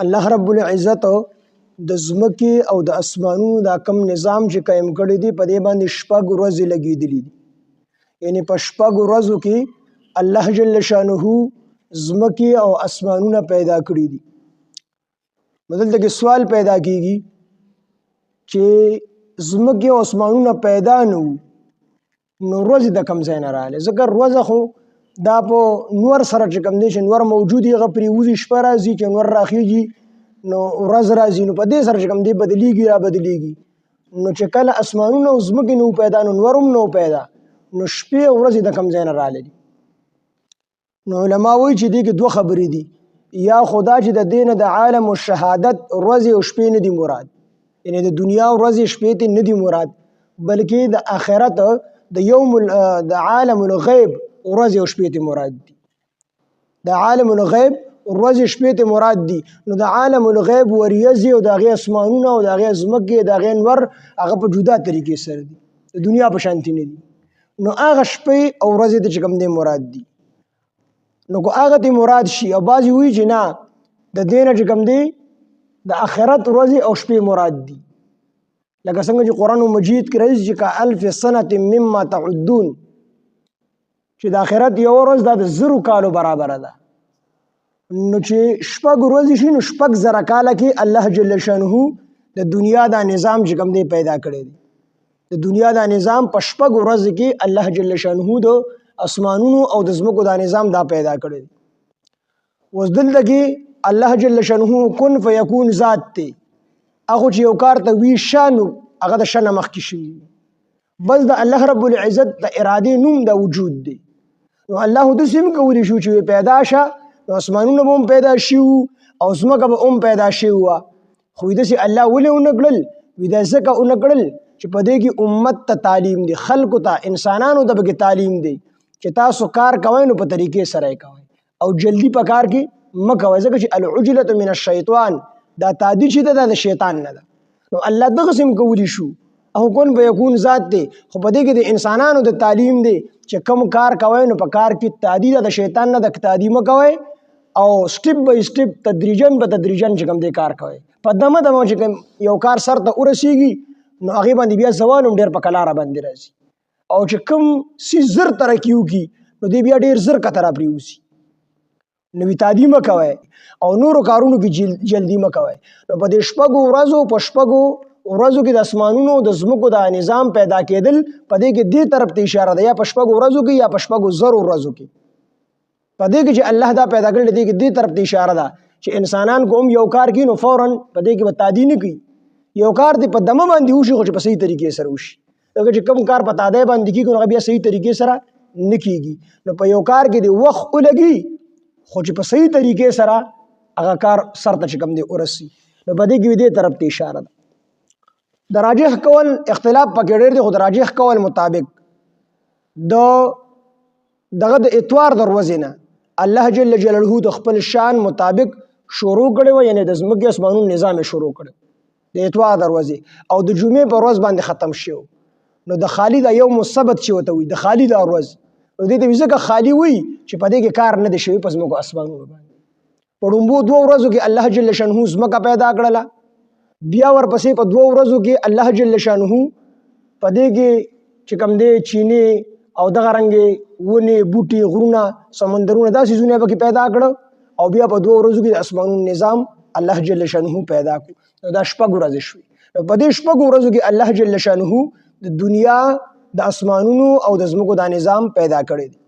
الله رب العزت د ځمکې او د اسمانونو دا کم نظام چې قائم کړی دی په دې باندې شپږ ورځې لګېدلې دي. یعنی په شپږ ورځو کې الله جل شانه ځمکې او اسمانونه پیدا کړي دي. دلته کې سوال پیدا کیږي چې ځمکې او اسمانونه پیدا نه نو ورځې د کم ځای نه راغلې؟ ځکه ورځه خو دا په نور سره چې کوم دی چې نور موجود هغه پرېوځي، شپه راځي، چې نور راخیږي نو ورځ راځي، نو په دې سره چې کوم دی بدلیږي را بدلیږي. نو چې کله اسمانونه او ځمکې نو پیدا نو نور هم نو پیدا، نو شپې او ورځې د کم ځای نه راغلې دي. نو علما وایي چې دې کې دوه خبرې دي، یا خدا چې د دې نه د عالم او شهادت ورځې او شپې نه دي مراد، یعنی د دنیا ورځې شپې ته نه دي مراد، بلکې د آخرت د عالم الغیب ورځې او شپې ته مراد دي. د عالم الغیب ورځې شپې ته مراد دي. نو د عالم الغیب وریځې او د هغې اسمانونه او د هغې ځمکې د هغې نور هغه په جدا طریقې سره دي، د دنیا په شانتي نه دي. نو هغه شپې او ورځې ته چې کوم دی مراد دي. نو که هغه ته مراد شي، او بعضې وایي چې نه د دې نه چې کوم دی د آخرت ورځې او شپې مراد دي، لکه څنګه چې قرآن مجید کې راځي چې که الف سنة مما تعدون، چې د آخرت یو ورځ دا د 1000 کالو برابره ده. نو چې شپږ ورځې شي نو شپږ زره کاله کې الله جل شانه د دنیا دا نظام چې کوم دی پیدا کړی دی. د دنیا دا نظام په شپږ ورځې کې الله جل شانه د اسمانونو او د ځمکو دا نظام دا پیدا کړی دی. اوس دلته کې الله جل شانه کن فیکون ذات دی، هغه چې یو کار ته وي شانو هغه د شنه مخکې شوي، بس د الله رب العزت د ارادې نوم د وجود دی. نو الله داسې هم کولی شو چې پیدا شه نو اسمانونه به هم پیدا شي او ځمکه به هم پیدا شوې وه، خو داسې الله ولې ونه کړل؟ وي دا ځکه ونه کړل چې په دې کې امت ته تعلیم دی، خلکو ته انسانانو ته پکې تعلیم دی چې تاسو کار کوئ نو په طریقې سره یې کوئ او جلدي په کار کې مه کوئ، ځکه چې العجلة من الشیطان، دا تعدیل چې ده دا د شیطان نه ده. نو الله دغسې هم کولی شو او کن فیکون ذات دی، خو په دې کې د انسانانو د تعلیم دی چې کوم کار کوئ نو په کار کې تعدیل د شیطان نه د تعدی مه کوئ او سټپ بای سټپ تدریجن به تدریجن چې کوم دی کار کوئ. په دمه دمه چې کوم یو کار سر ته ورسیږي نو هغې باندې بیا زوال هم ډېر په کلاره باندې راځي، او چې کوم څیز زر ترقي وکړي نو دی بیا ډېر زر کته را پرېوځي. نو تعدی مه کوئ او نورو کارونو کې جلدي مه کوئ. نو په دې شپږو ورځو په شپږو ورځو کې د اسمانونو د ځمکو دا نظام پیدا کېدل، په دې کې دې طرف ته اشاره ده، یا په شپږو ورځو کې یا په شپږو زرو ورځو کې، په دې کې چې الله دا پیدا کړل دې کې دې طرف ته اشاره ده چې انسانان کوم یو کار کوي نو فوراً په دې کې به تعدی نه کوي، یو کار دې په دمه باندې وشي خو چې په صحیح طریقې سره وشي، ځکه چې کوم کار په تعدی باندې کېږي نو هغه بیا صحیح طریقې سره نه کېږي. نو په یو کار کې دې وخت ولګي خو چې په صحیح طریقې سره هغه کار سر ته چې کوم دی ورسي، نو په دې کې دې طرف ته اشاره ده. د راجح کول اختلاف پکې ډېر دی، خو د راجح کول مطابق دغه د اتوار د ورځې نه الله جل جلاله د خپل شان مطابق شروع کړی و، یعنی د ځمکې اسمانونو نظام یې شروع کړی د اتوار د ورځې او د جمعې په ورځ باندې ختم شو. نو د خالي دا یوم السبت چې ورته وایي، د خالي دا ورځ، نو دې ته ځکه خالي وایي چې په دې کې کار نه دی شوی په ځمکو اسمانونو باندې. په ړومبو 2 ورځو کې الله جل شانه ځمکه پیدا کړله، بیا ورپسې په 2 ورځو کې الله جل شانه په دې کې چې کوم دی چینې او دغه رنګې ونې بوټي غرونه سمندرونه دا څیزونه پکې پیدا کړه، او بیا په 2 ورځو کې د اسمانونو نظام الله جل شانه پیدا کړو. دا شپږ ورځې شوې. په دې شپږو ورځو کې الله جل شانه د دنیا د اسمانونو او د ځمکو دا نظام پیدا کړی دی.